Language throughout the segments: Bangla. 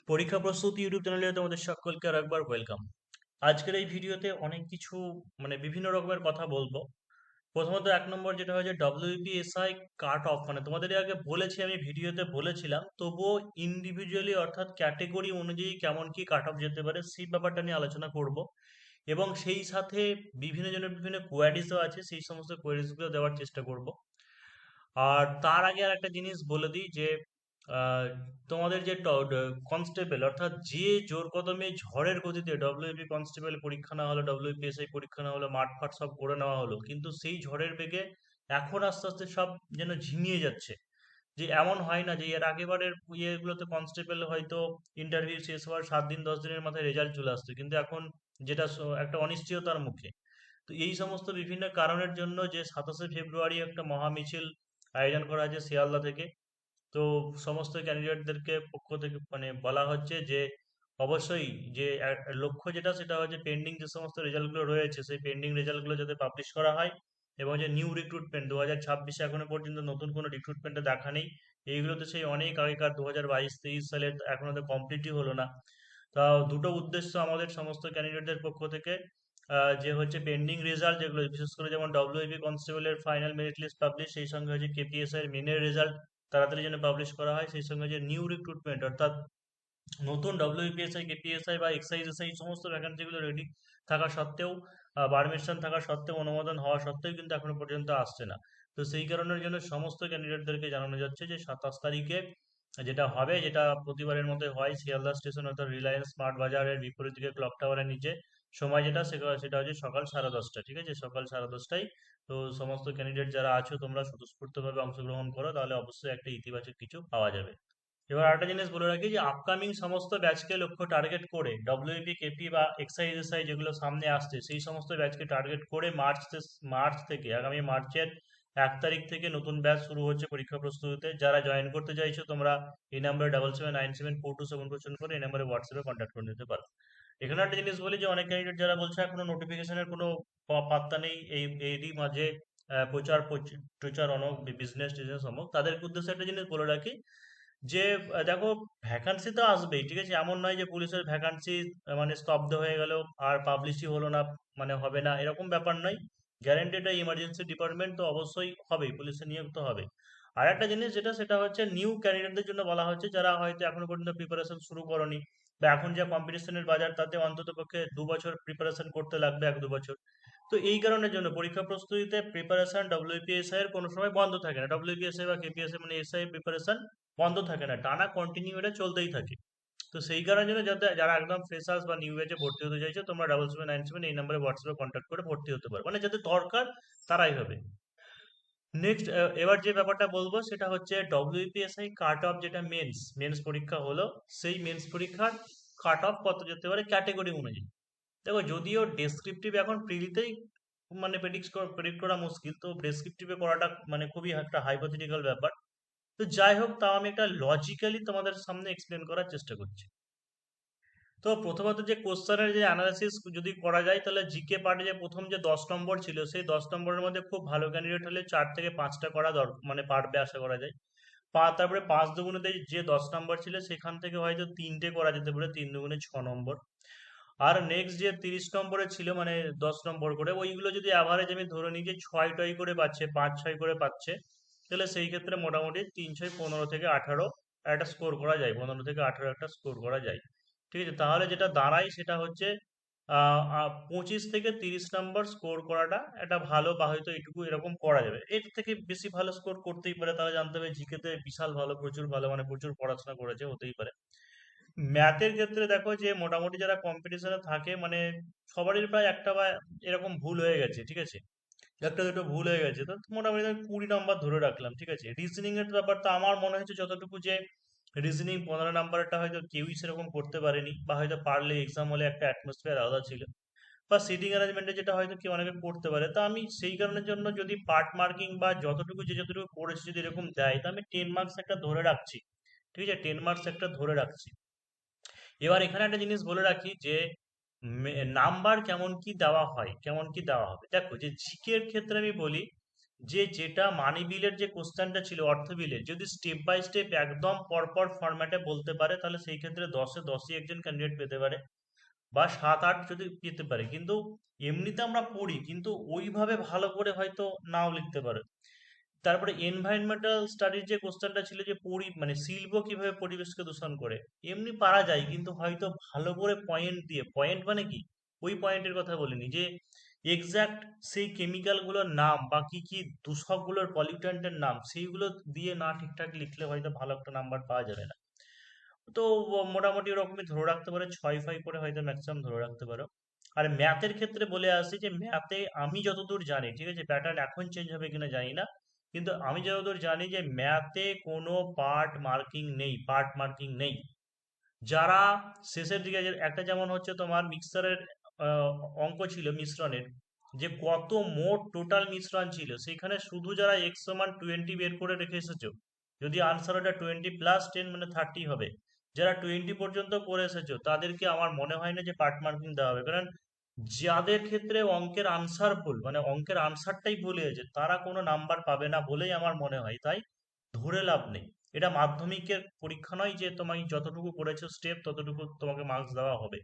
পরীক্ষা প্রস্তুতি ইউটিউব চ্যানেলে তোমাদের সকলকে আর একবার ওয়েলকাম। আজকের এই ভিডিওতে অনেক কিছু বিভিন্ন রকমের কথা বলবো। প্রথমত এক নম্বর যেটা হচ্ছে ডব্লিউবিএসআই কাট অফ, তোমাদের আগে বলেছি, আমি ভিডিওতে বলেছিলাম, তবুও ইন্ডিভিজুয়ালি অর্থাৎ ক্যাটেগরি অনুযায়ী কেমন কি কাট অফ যেতে পারে সেই ব্যাপারটা নিয়ে আলোচনা করব। এবং সেই সাথে বিভিন্ন জনের বিভিন্ন কোয়ারিজও আছে, সেই সমস্ত কোয়ারিজগুলো দেওয়ার চেষ্টা করব। আর তার আগে আর একটা জিনিস বলে দিই যে আহ, তোমাদের যে কনস্টেবল অর্থাৎ যে জোর কদমে ঝড়ের গতিতে ডব্লিউবি কনস্টেবল পরীক্ষা না হলো, ডব্লিউপিএসআই পরীক্ষা না হলো, মাঠ ফাট সব করে নেওয়া হলো, কিন্তু সেই ঝড়ের বেগে এখন আস্তে আস্তে সব যেন ঝিমিয়ে যাচ্ছে। যে এমন হয় না যে এর আগেবারের ইয়েগুলোতে কনস্টেবল হয়তো ইন্টারভিউ শেষ হওয়ার 7 দিন 10 দিনের মাথায় রেজাল্ট চলে আসতো, কিন্তু এখন যেটা একটা অনিশ্চয়তার মুখে। তো এই সমস্ত বিভিন্ন কারণের জন্য যে 27শে ফেব্রুয়ারি একটা মহামিছিল আয়োজন করা হয়েছে শিয়ালদা থেকে। তো সমস্ত ক্যান্ডিডেটদেরকে পক্ষ থেকে বলা হচ্ছে যে অবশ্যই যে লক্ষ্য যেটা সেটা হচ্ছে পেন্ডিং যে সমস্ত রেজাল্টগুলো রয়েছে সেই পেন্ডিং রেজাল্টগুলো যাতে পাবলিশ করা হয়, এবং যে নিউ রিক্রুটমেন্ট 2026-এ এখনো পর্যন্ত নতুন কোনো রিক্রুটমেন্টে দেখা নেই। এইগুলো তো সেই অনেক আগেকার 2022-23 সালের, এখনো তো কমপ্লিটই হলো না। তা দুটো উদ্দেশ্য আমাদের সমস্ত ক্যান্ডিডেটদের পক্ষ থেকে, যে হচ্ছে পেন্ডিং রেজাল্ট যেগুলো, বিশেষ করে যেমন ডব্লিউবি কনস্টেবলের ফাইনাল মেরিট লিস্ট পাবলিশ, সেই সঙ্গে হচ্ছে কেপিএসআই এর মেনের রেজাল্ট তাড়াতাড়ি যেন পাবলিশ করা হয়, সেই সঙ্গে যে নিউ রিক্রুটমেন্ট অর্থাৎ নতুন ডব্লিউপিএসআই কেপিএসআই বা এক্সাইজ এসআই সমস্ত ভ্যাকান্সিগুলো রেডি থাকা সত্ত্বেও, পারমিশন থাকা সত্ত্বেও, অনুমোদন হওয়া সত্ত্বেও কিন্তু এখনো পর্যন্ত আসছে না। তো সেই কারণের জন্য সমস্ত ক্যান্ডিডেটদেরকে জানানো যাচ্ছে যে 27 তারিখে যেটা হবে, যেটা প্রতিবারের মতো হয়, শিয়ালদা স্টেশন অর্থাৎ রিলায়েন্স স্মার্ট বাজারের বিপরীত দিকে ক্লক টাওয়ারের নিচে, সময় যেটা সেটা হচ্ছে সকাল 10:30, ঠিক আছে, সকাল 10:30টায়। তো সমস্ত ক্যান্ডিডেট যারা আছো তোমরা স্বতঃস্ফূর্তভাবে অংশগ্রহণ করো, তাহলে অবশ্যই একটা ইতিবাচক কিছু পাওয়া যাবে। এবার আরেকটা জিনিস বলে রাখি যে আপকামিং সমস্ত ব্যাচকে লক্ষ্য টার্গেট করে ডব্লিউপি কেপি বা এক্সআই এসআই যেগুলো সামনে আসছে সেই সমস্ত ব্যাচকে টার্গেট করে মার্চ থেকে, আগামী মার্চের 1 তারিখ থেকে নতুন ব্যাচ শুরু হচ্ছে পরীক্ষা প্রস্তুতিতে। যারা জয়েন করতে চাইছো তোমরা এই নাম্বারে 7797942747 করে এই নাম্বারে হোয়াটসঅ্যাপে কন্ট্যাক্ট করে নিতে পারো। এখানে একটা জিনিস বলি যে অনেক ক্যান্ডিডেট যারা বলছে এখনো নোটিফিকেশনের কোনো পাত্তা নেই, এরই মাঝে প্রচার অনক বিজনেস টিজনেস অমুক, তাদের উদ্দেশ্যে একটা জিনিস বলে রাখি যে দেখো, ভ্যাকান্সি তো আসবেই, ঠিক আছে, এমন নয় যে পুলিশের ভ্যাকান্সি স্তব্ধ হয়ে গেল আর পাবলিশই হলো না, হবে না, এরকম ব্যাপার নয়। গ্যারেন্টেড ইমার্জেন্সি ডিপার্টমেন্ট তো অবশ্যই হবেই, পুলিশে নিয়োগ তো হবে। আর একটা জিনিস যেটা সেটা হচ্ছে নিউ ক্যান্ডিডেটদের জন্য বলা হচ্ছে, যারা হয়তো এখনো পর্যন্ত প্রিপারেশন শুরু করনি, বা এখন যে কম্পিটিশনের বাজার তাতে অন্তত পক্ষে 2 বছর প্রিপারেশন করতে লাগবে, 1-2 বছর। তো এই কারণের জন্য পরীক্ষা প্রস্তুতিতে প্রিপারেশন ডব্লিউপিএসআই এর কোনো সময় বন্ধ থাকে না, ডব্লিউপিএসআই বা কেপিএসআই এসআই প্রিপারেশন বন্ধ থাকে না, টানা কন্টিনিউ এটা চলতেই থাকে। তো সেই কারণের জন্য যারা একদম ফ্রেশার্স বা নিউ ব্যাচে ভর্তি হতে চাইছো তোমরা 7797 এই নাম্বারে হোয়াটসঅ্যাপে কন্ট্যাক্ট করে ভর্তি হতে পারো, যাদের দরকার তারাই হবে। নেক্সট, এবার যে ব্যাপারটা বলবো সেটা হচ্ছে ডব্লিউপিএসআই কাট অফ, যেটা মেন্স পরীক্ষা হলো, সেই মেন্স পরীক্ষার কাট অফ কত যেতে পারে ক্যাটেগরি অনুযায়ী। দেখো, যদিও ডেসক্রিপটিভ এখন প্রিলিতেই প্রেডিক্ট করা মুশকিল, তো ডেসক্রিপটিভে করাটা খুবই একটা হাইপোথেটিক্যাল ব্যাপার। তো যাই হোক, তাও আমি একটা লজিক্যালি তোমাদের সামনে এক্সপ্লেন করার চেষ্টা করছি। তো প্রথমত যে কোশ্চেনের যে অ্যানালাইসিস যদি করা যায়, তাহলে জিকে পার্টে যে প্রথম যে 10 নম্বর ছিল, সেই 10 নম্বরের মধ্যে খুব ভালো ক্যান্ডিডেট হলে 4 থেকে 5টা করা পারবে আশা করা যায়। তারপরে 5 দুগুণেতে যে 10 নম্বর ছিল সেখান থেকে হয়তো 3টে করা যেতে পারে, 3 দুগুণে 6 নম্বর। আর নেক্সট যে 30 নম্বরে ছিল, 10 নম্বর করে, ওইগুলো যদি অ্যাভারেজ আমি ধরে নিই যে 6 টয় করে পাচ্ছে, 5-6 করে পাচ্ছে, তাহলে সেই ক্ষেত্রে মোটামুটি 3-6 15 থেকে 18 একটা স্কোর করা যায়, 15 থেকে 18 একটা স্কোর করা যায়। ঠিক আছে, তাহলে যেটা দাঁড়ায় সেটা হচ্ছে 25 থেকে 30 নম্বর স্কোর করাটা একটা ভালো, বা হয়তো এটুকু এরকম করা যাবে। এর থেকে বেশি ভালো স্কোর করতেই পারে, তাহলে জানতে হবে জিকেতে বিশাল ভালো, প্রচুর ভালো, প্রচুর পড়াশোনা করেছে, হতেই পারে। ম্যাথের ক্ষেত্রে দেখো যে মোটামুটি যারা কম্পিটিশনে থাকে, সবারই প্রায় একটা বা এরকম ভুল হয়ে গেছে, ঠিক আছে, একটা দুটো ভুল হয়ে গেছে, তো মোটামুটি আমি 20 নম্বর ধরে রাখলাম, ঠিক আছে। রিজনিং এর ব্যাপারটা আমার মনে হচ্ছে যতটুকু যে রিজনিং 15 নম্বরটা হয়তো কেউই সেরকম করতে পারেনি, বা হয়তো পারলে এক্সাম হলে একটা অ্যাটমসফিয়ার আলাদা ছিল, বা সিটিং অ্যারেঞ্জমেন্টে যেটা হয়তো কেউ অনেকে করতে পারে। তা আমি সেই কারণের জন্য যদি পার্ট মার্কিং বা যতটুকু যে যতটুকু করেছে যদি এরকম দেয়, তো আমি 10 মার্কস একটা ধরে রাখছি, ঠিক আছে, 10 মার্কস একটা ধরে রাখছি। এবার এখানে একটা জিনিস বলে রাখি যে নাম্বার কেমন কি দেওয়া হয়, কেমন কি দেওয়া হবে। দেখো, যে জিকে এর ক্ষেত্রে আমি বলি যে যেটা মানি বিলের যে কোশ্চেনটা ছিল অর্থ বিলের, যদি স্টেপ বাই স্টেপ একদম পরপর ফরম্যাটে বলতে পারে তাহলে সেই ক্ষেত্রে 10-এ 10ই একজন ক্যান্ডিডেট পেতে পারে, বা 7-8 যদি পেতে পারে। কিন্তু এমনিতে আমরা পড়ি কিন্তু ওইভাবে ভালো করে হয়তো নাও লিখতে পারে। তারপরে এনভায়রনমেন্টাল স্টাডির যে কোশ্চেনটা ছিল যে মানে শিল্প কিভাবে পরিবেশকে দূষণ করে, এমনি পারা যায় কিন্তু হয়তো ভালো করে পয়েন্ট দিয়ে, পয়েন্ট মানে কি ওই পয়েন্টের কথা বলিনি, যে এক্সাক্ট সেই কেমিক্যাল গুলোর নাম বা কি কি দূষকগুলোর পলিউটেন্টের নাম সেইগুলো দিয়ে না ঠিকঠাক লিখলে হয়তো ভালো একটা নাম্বার পাওয়া যাবে না। তো মোটামুটি ওরকমই ধরে রাখতে পারো, 6-5 করে হয়তো ম্যাক্সিমাম ধরে রাখতে পারো। আর ম্যাথের ক্ষেত্রে বলে আসি যে ম্যাথে আমি যতদূর জানি, ঠিক আছে, প্যাটার্ন এখন চেঞ্জ হবে কিনা জানি না, কিন্তু আমি যতদূর জানি যে ম্যাথে কোনো পার্ট মার্কিং নেই। যারা শেষের দিকে একটা যেমন হচ্ছে তোমার মিক্সারের অঙ্ক ছিল মিশ্রণের, যে কত মোট টোটাল মিশ্রণ ছিল, সেখানে শুধু যারা এক্স সমান 20 বের করে রেখে এসেছো, যদি আনসার ওটা 20+10 মানে 30 হবে, যারা 20 পর্যন্ত করে এসেছো তাদেরকে আমার মনে হয় না যে পার্ট মার্কিং দেওয়া হবে। কারণ যাদের ক্ষেত্রে অঙ্কের আনসার ভুল, মানে অঙ্কের আনসারটাই ভুল হয়েছে, তারা কোনো নাম্বার পাবে না বলেই আমার মনে হয়। তাই ধরে লাভ নেই। এটা মাধ্যমিকের পরীক্ষা নয় যে তোমায় যতটুকু করেছো স্টেপ ততটুকু তোমাকে মার্কস দেওয়া হবে।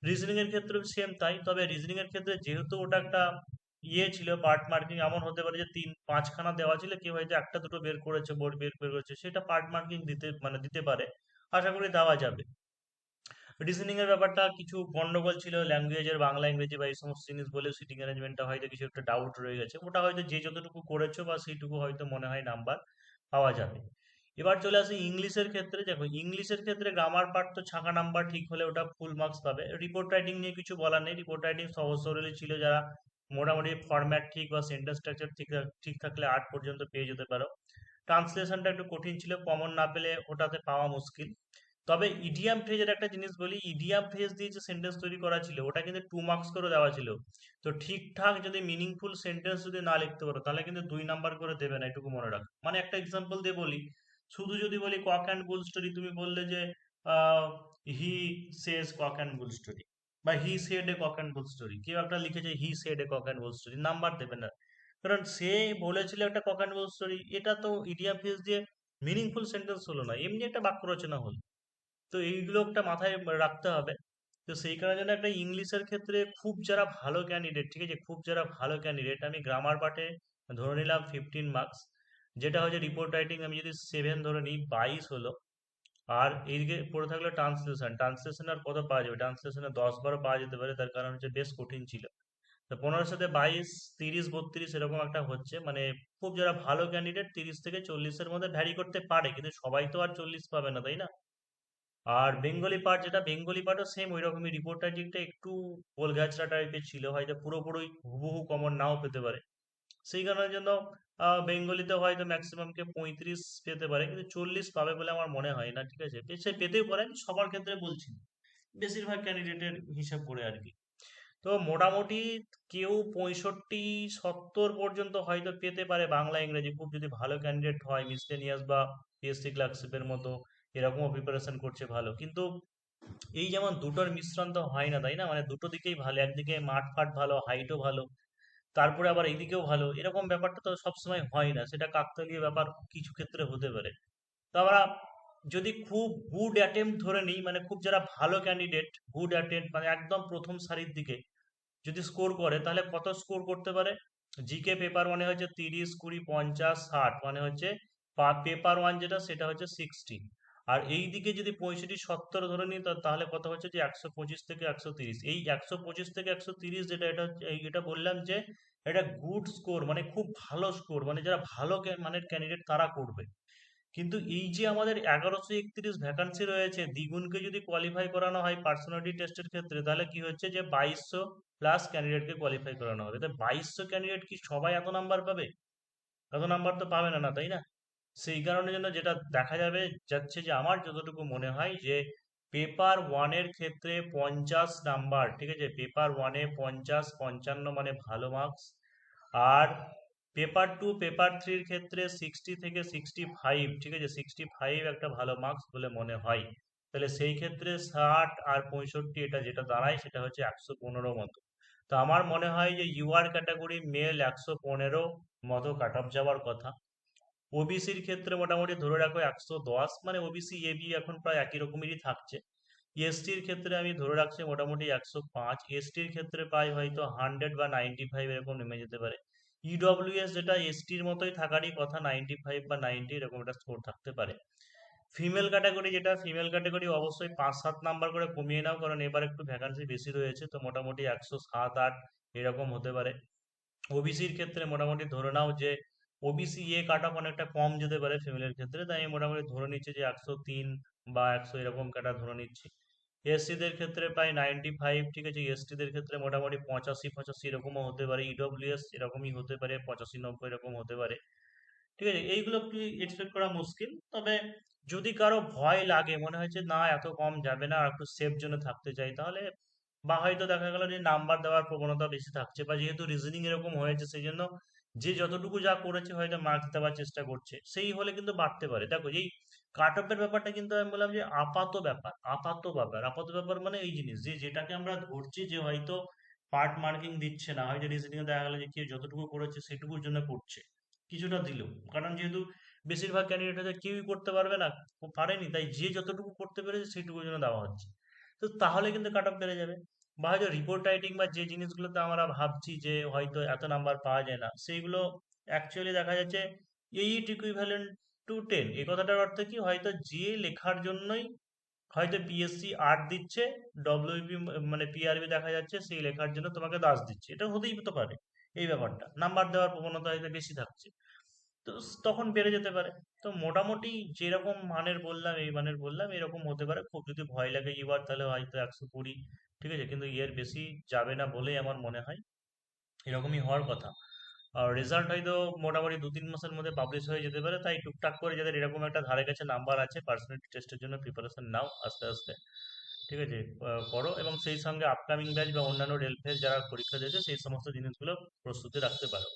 রিজনিং এর ক্ষেত্রে সেম তাই, তবে রিজনিং এর ক্ষেত্রে যেহেতু ওটা একটা ছিল পার্ট মার্কিং, এমন হতে পারে যে 3-5খানা দেওয়া ছিল, কেউ হয়তো একটা দুটো বের করেছে, বোর্ড বের করেছে, সেটা পার্ট মার্কিং দিতে পারে, আশা করি দেওয়া যাবে। রিজনিং এর ব্যাপারটা কিছু গন্ডগোল ছিল, ল্যাঙ্গুয়েজের বাংলা ইংরেজি বা এই সমস্ত জিনিস বলে সিটিং অ্যারেঞ্জমেন্টটা হয়তো কিছু একটা ডাউট রয়ে গেছে, ওটা হয়তো যে যতটুকু করেছো বা সেইটুকু হয়তো মনে হয় নাম্বার পাওয়া যাবে। এবার চলে আসি ইংলিশের ক্ষেত্রে। দেখো ইংলিশের ক্ষেত্রে গ্রামার পার্ট তো ছাকা নাম্বার ঠিক হলে ওটা ফুল মার্কস পাবে। রিপোর্ট রাইটিং নিয়ে কিছু বলার নেই, রিপোর্ট রাইটিং সহজ সরলই ছিল, যারা মোটামুটি ফরম্যাট ঠিক বা সেন্টেন্স স্ট্রাকচার ঠিক ঠিক থাকলে 8 পর্যন্ত পেয়ে যেতে পারো। ট্রান্সলেশনটা একটু কঠিন ছিল, কমন না পেলে ওটাতে পাওয়া মুশকিল। তবে ইডিয়াম ফ্রেজের একটা জিনিস বলি, ইডিয়াম ফ্রেজ দিয়ে যে সেন্টেন্স তৈরি করা ছিল ওটা কিন্তু 2 মার্কস করে দেওয়া ছিল। তো ঠিকঠাক যদি মিনিংফুল সেন্টেন্স যদি না লিখতে পারো তাহলে কিন্তু 2 নাম্বার করে দেবে না, এটুকু মনে রাখো। মানে একটা এক্সাম্পল দিয়ে বলি, শুধু যদি বলি কক অ্যান্ড বুল স্টোরি, তুমি বললে যে he says cock and bull story, বা he said a cock and bull story, কেউ একটা লিখেছে he said a cock and bull story, number দেবে না। কারণ সে বলেছিল একটা কক অ্যান্ড বুল স্টোরি, এটা তো ইডিয়াম ফ্রেজ দিয়ে মিনিংফুল সেন্টেন্স হলো না, এমনি একটা বাক্য রচনা হলো। তো এইগুলো একটা মাথায় রাখতে হবে। তো সেই কারণে জন্য একটা ইংলিশের ক্ষেত্রে খুব যারা ভালো ক্যান্ডিডেট, ঠিক আছে, খুব যারা ভালো ক্যান্ডিডেট, আমি গ্রামার পার্টে ধরে নিলাম 15 মার্কস, যেটা হচ্ছে রিপোর্ট রাইটিং আমি যদি 7 ধরে নিই 22 হলো। আর এইদিকে পড়ে থাকলো ট্রান্সলেশন, ট্রান্সলেশন আর কত পাওয়া যাবে, ট্রান্সলেশনে 10-12 পাওয়া যেতে পারে, তার কারণ হচ্ছে বেশ কঠিন ছিল। তো 15-এর সাথে 22, 30-32 এরকম একটা হচ্ছে, মানে খুব যারা ভালো ক্যান্ডিডেট 30 থেকে 40-এর মধ্যে ভ্যারি করতে পারে, কিন্তু সবাই তো আর 40 পাবে না, তাই না? আর বেঙ্গলি পার্ট, যেটা বেঙ্গলি পার্টও সেম ওই রকমই, রিপোর্ট রাইটিংটা একটু গোলগাছড়া টাইপের ছিল, হয়তো পুরোপুরি হুবহু কমন নাও পেতে পারে। সেই কারণের জন্য বেঙ্গলিতে হয়তো ম্যাক্সিমামকে 35 পেতে পারে, কিন্তু 40 পাবে বলে আমার মনে হয় না, ঠিক আছে, সে পেতেও পারে, আমি সবার ক্ষেত্রে বলছি না। বেশিরভাগ ক্যান্ডিডেটের হিসাব করে আর কি। তো মোটামুটি কেউ 65-70 পর্যন্ত হয়তো পেতে পারে বাংলা ইংরেজি, খুব যদি ভালো ক্যান্ডিডেট হয়, মিসলেনিয়াস বা পিএসসি ক্লার্কশিপের মতো এরকমও প্রিপারেশন করছে ভালো। কিন্তু এই যেমন দুটোর মিশ্রণ তো হয় না, তাই না, মানে দুটো দিকেই ভালো, একদিকে মাঠ ফাট ভালো, হাইটও ভালো, তারপরে আবার এইদিকেও ভালো, এরকম ব্যাপারটা তো সবসময় হয় না, সেটা কাকতালীয় ব্যাপার কিছু ক্ষেত্রে হতে পারে। তো আমরা যদি খুব গুড অ্যাটেম্প্ট ধরে নিই, মানে খুব যারা ভালো ক্যান্ডিডেট, গুড অ্যাটেম্প্ট মানে একদম প্রথম সারির দিকে যদি স্কোর করে, তাহলে কত স্কোর করতে পারে? জিকে পেপার মানে হচ্ছে 30, 20, 50, 60, মানে হচ্ছে পেপার ওয়ান যেটা সেটা হচ্ছে 60। আর এই দিকে যদি 65-70 ধরে নিই তাহলে কত হচ্ছে যে 125 থেকে 130, এই 125 থেকে 130 যেটা, এটা বললাম যে এটা গুড স্কোর, মানে খুব ভালো স্কোর, মানে যারা ভালো মানের ক্যান্ডিডেট তারা করবে। কিন্তু এই যে আমাদের 1131 ভ্যাকান্সি রয়েছে, দ্বিগুণকে যদি কোয়ালিফাই করানো হয় পার্সোনালিটি টেস্টের ক্ষেত্রে, তাহলে কি হচ্ছে যে 2200+ ক্যান্ডিডেটকে কোয়ালিফাই করানো হবে। তো 2200 ক্যান্ডিডেট কি সবাই এত নাম্বার পাবে? এত নাম্বার তো পাবে না, না, তাই না? সেই কারণের জন্য যেটা দেখা যাচ্ছে যে আমার যতটুকু মনে হয় যে পেপার ওয়ানের ক্ষেত্রে 50 নাম্বার, ঠিক আছে, পেপার ওয়ানে 50-55 মানে ভালো মার্কস। আর পেপার টু পেপার থ্রির ক্ষেত্রে 60 থেকে 65, ঠিক আছে, 65 একটা ভালো মার্কস বলে মনে হয়। তাহলে সেই ক্ষেত্রে 60 আর 65 এটা যেটা দাঁড়ায় সেটা হচ্ছে 115 মতো। তো আমার মনে হয় যে ইউআর ক্যাটাগরি মেল 115, মতো কাট অফ যাওয়ার কথা। ওবিসির ক্ষেত্রে মোটামুটি ধরে রাখো 110, মানে ওবিসি এবি এখন প্রায় একই রকমেরই থাকছে। এসটির ক্ষেত্রে আমি ধরে রাখছি মোটামুটি 105, এসটির ক্ষেত্রে প্রায় হয়তো 100 বা 95 এরকম নেমে যেতে পারে। ইডব্লিউএস যেটা এসটির মতোই থাকারই কথা, 95 বা 90 এরকম একটা স্কোর থাকতে পারে। ফিমেল ক্যাটাগরি, যেটা ফিমেল ক্যাটাগরি অবশ্যই 5-7 নাম্বার করে কমিয়ে নাও, কারণ এবার একটু ভ্যাকান্সি বেশি রয়েছে, তো মোটামুটি 107-8 এরকম হতে পারে। ওবিসির ক্ষেত্রে মোটামুটি ধরে নাও যে ওবিসি এ কাট অফ অনেকটা কম যেতে পারে ফিমেলের ক্ষেত্রে, তাই আমি মোটামুটি ধরে নিচ্ছি যে 103 বা 100 এরকম কাটা ধরে নিচ্ছি। এসসিদের ক্ষেত্রে প্রায় 95, ঠিক আছে। এসটিদের ক্ষেত্রে মোটামুটি 85-85 এরকমও হতে পারে। ইডব্লিউএস এরকমই হতে পারে, 85-90 এরকম হতে পারে, ঠিক আছে। এইগুলো একটু এক্সপেক্ট করা মুশকিল। তবে যদি কারো ভয় লাগে, মনে হচ্ছে না এত কম যাবে না, আর একটু সেফ জোনে থাকতে চাই, তাহলে বা হয়তো দেখা গেল যে নাম্বার দেওয়ার প্রবণতা বেশি থাকছে, বা যেহেতু রিজনিং এরকম হয়েছে সেই জন্য যে যতটুকু যা করেছে হয়তো মার্কস দেওয়ার চেষ্টা করছে, সেই হলে কিন্তু বাড়তে পারে। দেখো এই কাট অফের ব্যাপারটা কিন্তু আমি বললাম যে আপাত ব্যাপার মানে এই জিনিস যে যেটাকে আমরা ধরছি যে হয়তো পার্ট মার্কিং দিচ্ছে না, হয়তো রিজনিং এ দেখা গেল যে কেউ যতটুকু করেছে সেটুকুর জন্য করছে, কিছুটা দিল। কারণ যেহেতু বেশিরভাগ ক্যান্ডিডেট হয়তো কেউই করতে পারবে না, পারেনি, তাই যে যতটুকু করতে পেরেছে সেইটুকুর জন্য দেওয়া হচ্ছে। তো তাহলে কিন্তু কাট অফ বেড়ে যাবে। বা হয়তো রিপোর্ট রাইটিং বা যে জিনিসগুলোতে আমরা ভাবছি যে হয়তো এত নাম্বার পাওয়া যায় না, সেইগুলো অ্যাকচুয়ালি দেখা যাচ্ছে 8 ইকুইভ্যালেন্ট টু 10। এই কথাটার অর্থ কি, হয়তো যে লেখার জন্যই হয়তো পিএসসি 8 দিচ্ছে, ডব্লিউপি মানে পিআরবি দেখা যাচ্ছে সেই লেখার জন্য তোমাকে 10 দিচ্ছে, এটা হতেই তো পারে। এই ব্যাপারটা নাম্বার দেওয়ার প্রবণতা হয়তো বেশি থাকছে, তো তখন বেড়ে যেতে পারে। তো মোটামুটি যেরকম মানের বললাম, এই মানের বললাম, এরকম হতে পারে। খুব যদি ভয় লাগে এবার, তাহলে হয়তো 120, ঠিক আছে, কিন্তু এর বেশি যাবে না বলেই আমার মনে হয়। এরকমই হওয়ার কথা। আর রেজাল্ট হয়তো মোটামুটি 2-3 মাসের মধ্যে পাবলিশ হয়ে যেতে পারে, তাই টুকটাক করে যাদের এরকম একটা ধারে কাছে নাম্বার আছে, পার্সোনালিটি টেস্টের জন্য প্রিপারেশন নাও আস্তে আস্তে, ঠিক আছে। করো, এবং সেই সঙ্গে আপকামিং ব্যাচ বা অন্যান্য রেলফের যারা পরীক্ষা দিয়েছে সেই সমস্ত জিনিসগুলো প্রস্তুতি রাখতে পারো।